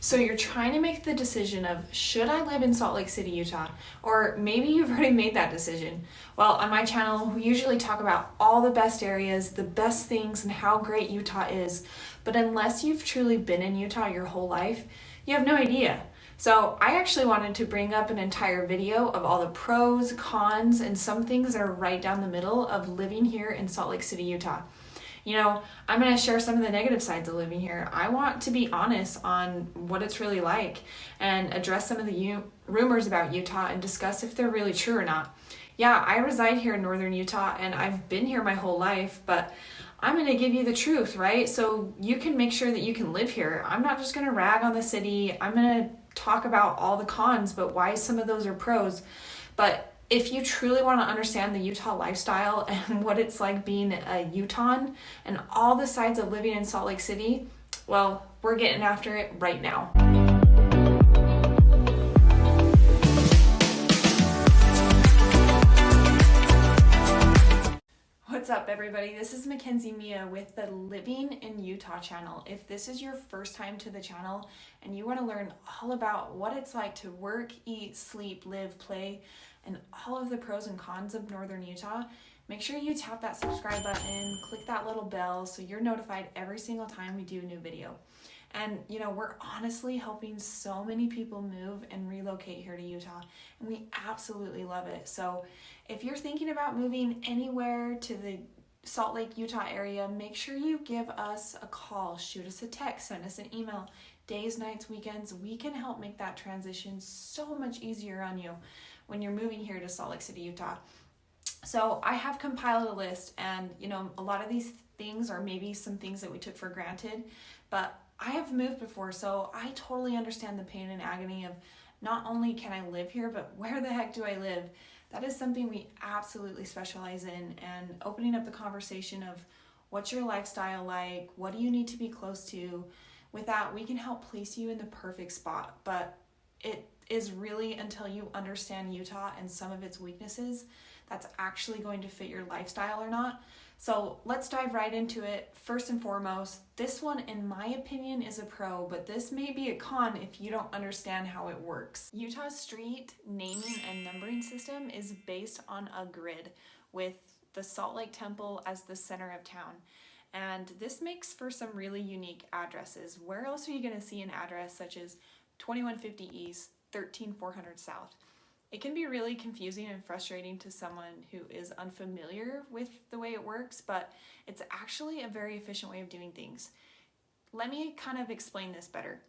So you're trying to make the decision of, should I live in Salt Lake City, Utah? Or maybe you've already made that decision. Well, on my channel, we usually talk about all the best areas, the best things, and how great Utah is. But unless you've truly been in Utah your whole life, you have no idea. So I actually wanted to bring up an entire video of all the pros, cons, and some things that are right down the middle of living here in Salt Lake City, Utah. I'm going to share some of the negative sides of living here. I want to be honest on what it's really like and address some of the rumors about Utah and discuss if they're really true or not. Yeah, I reside here in northern Utah and I've been here my whole life, but I'm going to give you the truth, right? So you can make sure that you can live here. I'm not just going to rag on the city. I'm going to talk about all the cons, but why some of those are pros. But if you truly want to understand the Utah lifestyle and what it's like being a Utahn and all the sides of living in Salt Lake City, well, we're getting after it right now. What's up, everybody? This is McKenzie Miya with the Living in Utah channel. If this is your first time to the channel and you want to learn all about what it's like to work, eat, sleep, live, play, and all of the pros and cons of northern Utah, make sure you tap that subscribe button, click that little bell so you're notified every single time we do a new video. And we're honestly helping so many people move and relocate here to Utah, and we absolutely love it. So if you're thinking about moving anywhere to the Salt Lake, Utah area, make sure you give us a call, shoot us a text, send us an email. Days, nights, weekends, we can help make that transition so much easier on you when you're moving here to Salt Lake City, Utah. So I have compiled a list, and a lot of these things are maybe some things that we took for granted, but I have moved before, so I totally understand the pain and agony of not only can I live here, but where the heck do I live? That is something we absolutely specialize in, and opening up the conversation of what's your lifestyle like, what do you need to be close to? With that, we can help place you in the perfect spot, but it is really until you understand Utah and some of its weaknesses that's actually going to fit your lifestyle or not. So let's dive right into it. First and foremost, this one, in my opinion, is a pro, but this may be a con if you don't understand how it works. Utah's street naming and numbering system is based on a grid with the Salt Lake Temple as the center of town. And this makes for some really unique addresses. Where else are you going to see an address such as 2150 East, 13400 South? It can be really confusing and frustrating to someone who is unfamiliar with the way it works, but it's actually a very efficient way of doing things. Let me kind of explain this better.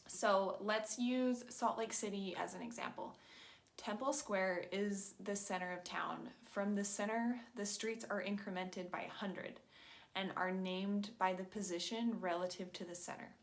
So let's use Salt Lake City as an example. Temple Square is the center of town. From the center, the streets are incremented by 100 and are named by the position relative to the center.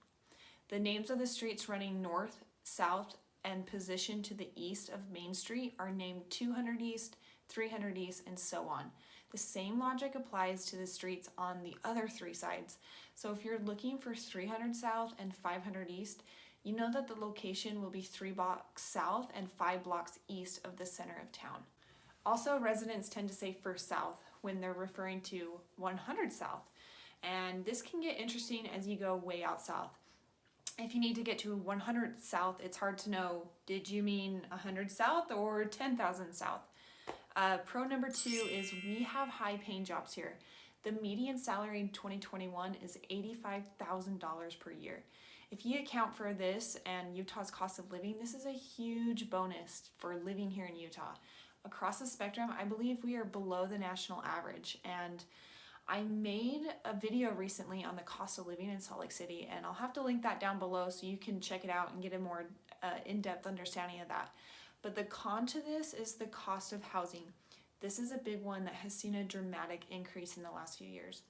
The names of the streets running north, south, and position to the east of Main Street are named 200 East, 300 East, and so on. The same logic applies to the streets on the other three sides. So if you're looking for 300 South and 500 East, you know that the location will be 3 blocks south and 5 blocks east of the center of town. Also, residents tend to say First South when they're referring to 100 South, and this can get interesting as you go way out south. If you need to get to 100 South, it's hard to know, did you mean 100 South or 10,000 South? Pro number 2 is we have high paying jobs here. The median salary in 2021 is $85,000 per year. If you account for this and Utah's cost of living, this is a huge bonus for living here in Utah. Across the spectrum, I believe we are below the national average, and I made a video recently on the cost of living in Salt Lake City, and I'll have to link that down below so you can check it out and get a more in-depth understanding of that. But the con to this is the cost of housing. This is a big one that has seen a dramatic increase in the last few years.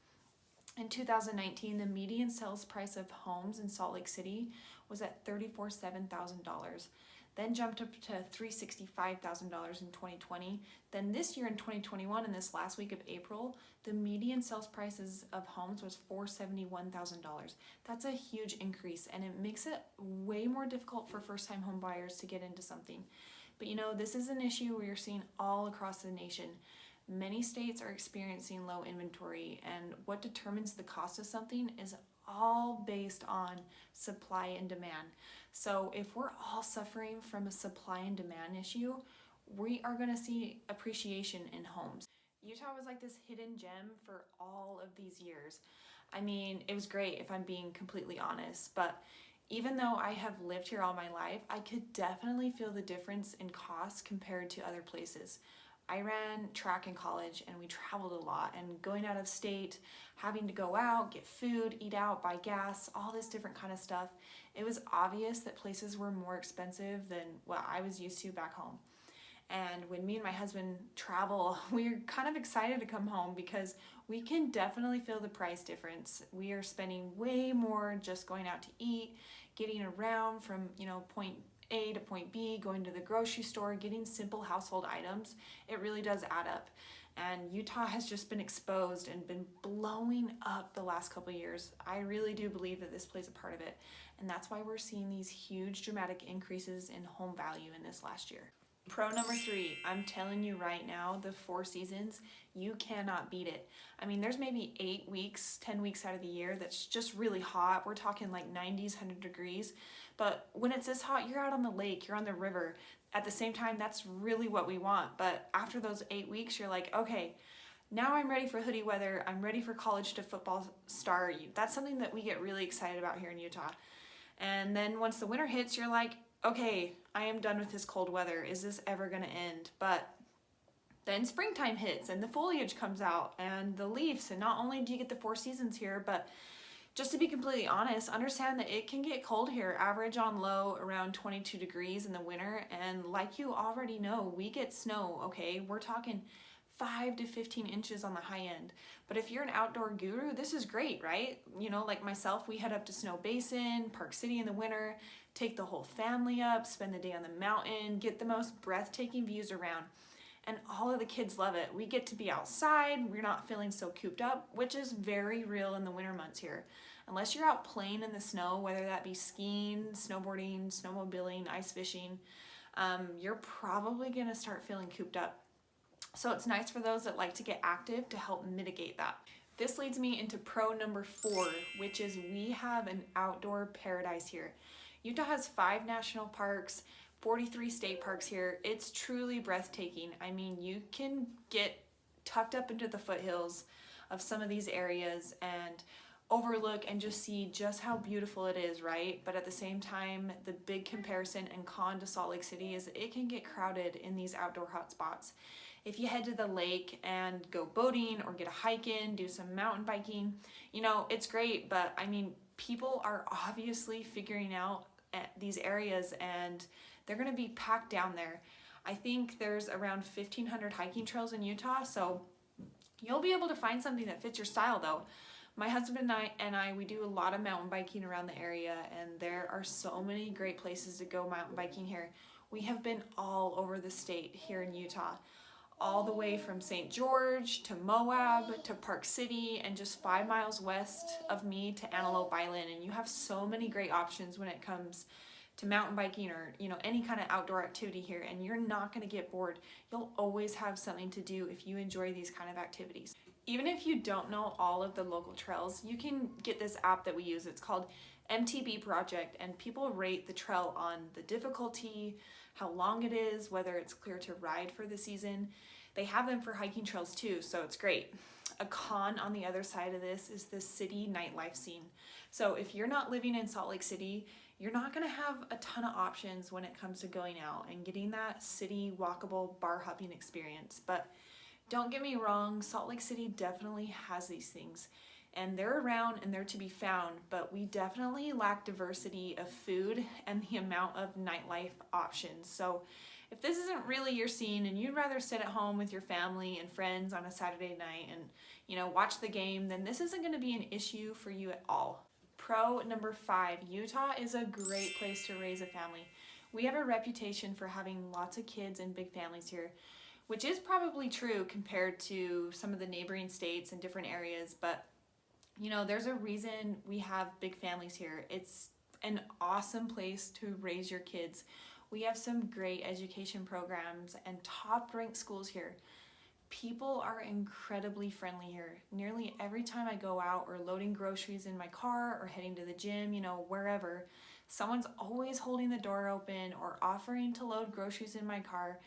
In 2019, the median sales price of homes in Salt Lake City was at $347,000. Then jumped up to $365,000 in 2020. Then this year in 2021, in this last week of April, the median sales prices of homes was $471,000. That's a huge increase, and it makes it way more difficult for first-time home buyers to get into something. But this is an issue we're seeing all across the nation. Many states are experiencing low inventory, and what determines the cost of something is all based on supply and demand. So if we're all suffering from a supply and demand issue, we are going to see appreciation in homes. Utah was like this hidden gem for all of these years. I mean, it was great if I'm being completely honest, but even though I have lived here all my life, I could definitely feel the difference in cost compared to other places. I ran track in college and we traveled a lot, and going out of state, having to go out, get food, eat out, buy gas, all this different kind of stuff. It was obvious that places were more expensive than what I was used to back home. And when me and my husband travel, we're kind of excited to come home because we can definitely feel the price difference. We are spending way more just going out to eat, getting around from, point A to point B, going to the grocery store, getting simple household items. It really does add up. And Utah has just been exposed and been blowing up the last couple of years. I really do believe that this plays a part of it. And that's why we're seeing these huge dramatic increases in home value in this last year. Pro number 3, I'm telling you right now, the 4 seasons, you cannot beat it. I mean, there's maybe 8 weeks, 10 weeks out of the year that's just really hot. We're talking like 90s, 100 degrees. But when it's this hot, you're out on the lake, you're on the river. At the same time, that's really what we want. But after those 8 weeks, you're like, okay, now I'm ready for hoodie weather. I'm ready for college to football start. That's something that we get really excited about here in Utah. And then once the winter hits, you're like, okay, I am done with this cold weather. Is this ever going to end? But then springtime hits and the foliage comes out and the leaves. And not only do you get the 4 seasons here, but just to be completely honest, understand that it can get cold here. Average on low around 22 degrees in the winter. And like you already know, we get snow, okay? We're talking 5 to 15 inches on the high end. But if you're an outdoor guru, this is great, right? Like myself, we head up to Snow Basin, Park City in the winter, take the whole family up, spend the day on the mountain, get the most breathtaking views around. And all of the kids love it. We get to be outside, we're not feeling so cooped up, which is very real in the winter months here. Unless you're out playing in the snow, whether that be skiing, snowboarding, snowmobiling, ice fishing, you're probably gonna start feeling cooped up. So it's nice for those that like to get active to help mitigate that. This leads me into pro number 4, which is we have an outdoor paradise here. Utah has 5 national parks, 43 state parks here. It's truly breathtaking. I mean, you can get tucked up into the foothills of some of these areas and overlook and just see just how beautiful it is, right? But at the same time, the big comparison and con to Salt Lake City is it can get crowded in these outdoor hot spots. If you head to the lake and go boating or get a hike in, do some mountain biking, it's great, but I mean, people are obviously figuring out these areas and they're going to be packed down there. I think there's around 1,500 hiking trails in Utah, so you'll be able to find something that fits your style though. My husband and I, we do a lot of mountain biking around the area, and there are so many great places to go mountain biking here. We have been all over the state here in Utah, all the way from St. George to Moab to Park City and just 5 miles west of me to Antelope Island. And you have so many great options when it comes to mountain biking or any kind of outdoor activity here, and you're not going to get bored. You'll always have something to do if you enjoy these kind of activities. Even if you don't know all of the local trails, you can get this app that we use. It's called MTB Project, and people rate the trail on the difficulty, how long it is, whether it's clear to ride for the season. They have them for hiking trails too, so it's great. A con on the other side of this is the city nightlife scene. So if you're not living in Salt Lake City, you're not going to have a ton of options when it comes to going out and getting that city walkable bar hopping experience. But don't get me wrong, Salt Lake City definitely has these things, and they're around and they're to be found, but we definitely lack diversity of food and the amount of nightlife options. So if this isn't really your scene and you'd rather sit at home with your family and friends on a Saturday night and watch the game, then this isn't going to be an issue for you at all. Pro number 5, Utah is a great place to raise a family. We have a reputation for having lots of kids and big families here, which is probably true compared to some of the neighboring states and different areas, but there's a reason we have big families here. It's an awesome place to raise your kids. We have some great education programs and top ranked schools here. People are incredibly friendly here. Nearly every time I go out or loading groceries in my car or heading to the gym, wherever, someone's always holding the door open or offering to load groceries in my car.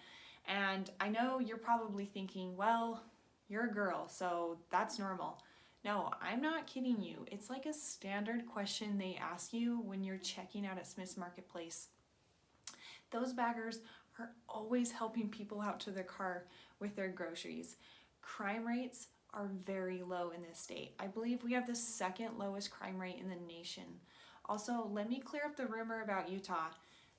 And I know you're probably thinking, well, you're a girl, so that's normal. No, I'm not kidding you. It's like a standard question they ask you when you're checking out at Smith's Marketplace. Those baggers are always helping people out to their car with their groceries. Crime rates are very low in this state. I believe we have the second lowest crime rate in the nation. Also, let me clear up the rumor about Utah.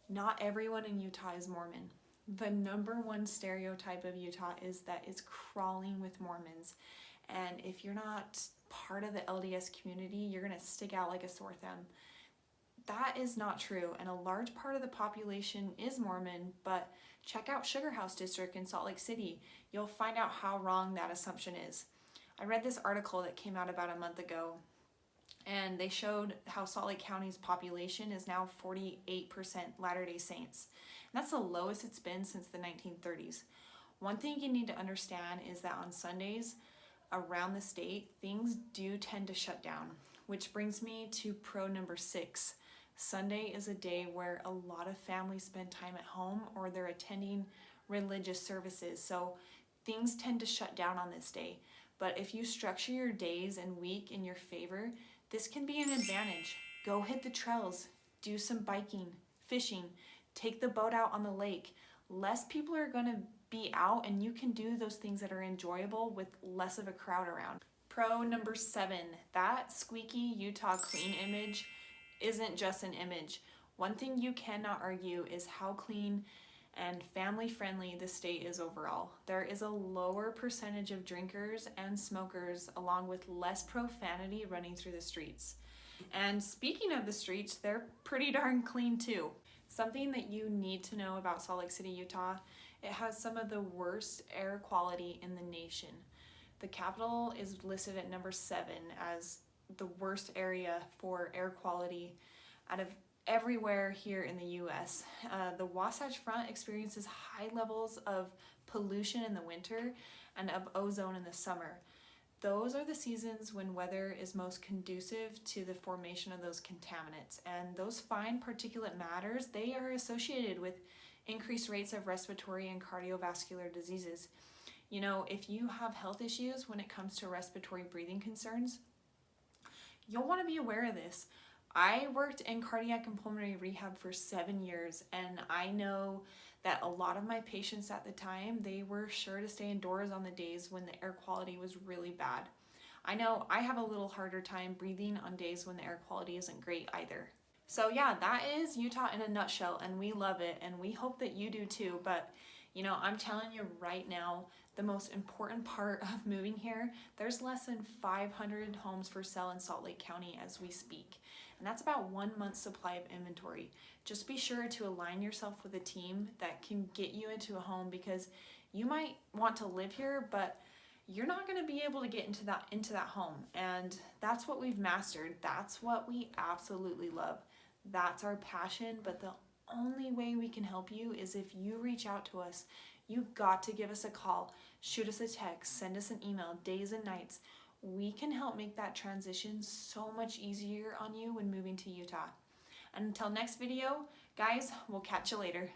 Not everyone in Utah is Mormon. The number one stereotype of Utah is that it's crawling with Mormons. And if you're not part of the LDS community, you're going to stick out like a sore thumb. That is not true, and a large part of the population is Mormon, but check out Sugar House District in Salt Lake City. You'll find out how wrong that assumption is. I read this article that came out about a month ago, and they showed how Salt Lake County's population is now 48% Latter-day Saints. And that's the lowest it's been since the 1930s. One thing you need to understand is that on Sundays around the state, things do tend to shut down, which brings me to pro number 6. Sunday is a day where a lot of families spend time at home or they're attending religious services, so things tend to shut down on this day. But if you structure your days and week in your favor, this can be an advantage. Go hit the trails, do some biking, fishing, take the boat out on the lake. Less people are going to be out, and you can do those things that are enjoyable with less of a crowd around. Pro number 7, that squeaky Utah clean image isn't just an image. One thing you cannot argue is how clean and family-friendly the state is overall. There is a lower percentage of drinkers and smokers, along with less profanity running through the streets. And speaking of the streets, they're pretty darn clean too. Something that you need to know about Salt Lake City, Utah, it has some of the worst air quality in the nation. The capital is listed at number 7 as the worst area for air quality out of everywhere here in the U.S. The Wasatch Front experiences high levels of pollution in the winter and of ozone in the summer. Those are the seasons when weather is most conducive to the formation of those contaminants. And those fine particulate matters, they are associated with increased rates of respiratory and cardiovascular diseases. If you have health issues when it comes to respiratory breathing concerns, you'll want to be aware of this. I worked in cardiac and pulmonary rehab for 7 years, and I know that a lot of my patients at the time, they were sure to stay indoors on the days when the air quality was really bad. I know I have a little harder time breathing on days when the air quality isn't great either. So yeah, that is Utah in a nutshell, and we love it, and we hope that you do too. But I'm telling you right now, the most important part of moving here, there's less than 500 homes for sale in Salt Lake County as we speak. And that's about 1 month's supply of inventory. Just be sure to align yourself with a team that can get you into a home, because you might want to live here, but you're not going to be able to get into that home. And that's what we've mastered. That's what we absolutely love. That's our passion, but the only way we can help you is if you reach out to us. You got to give us a call, shoot us a text, send us an email, days and nights. We can help make that transition so much easier on you when moving to Utah. And until next video, guys, we'll catch you later.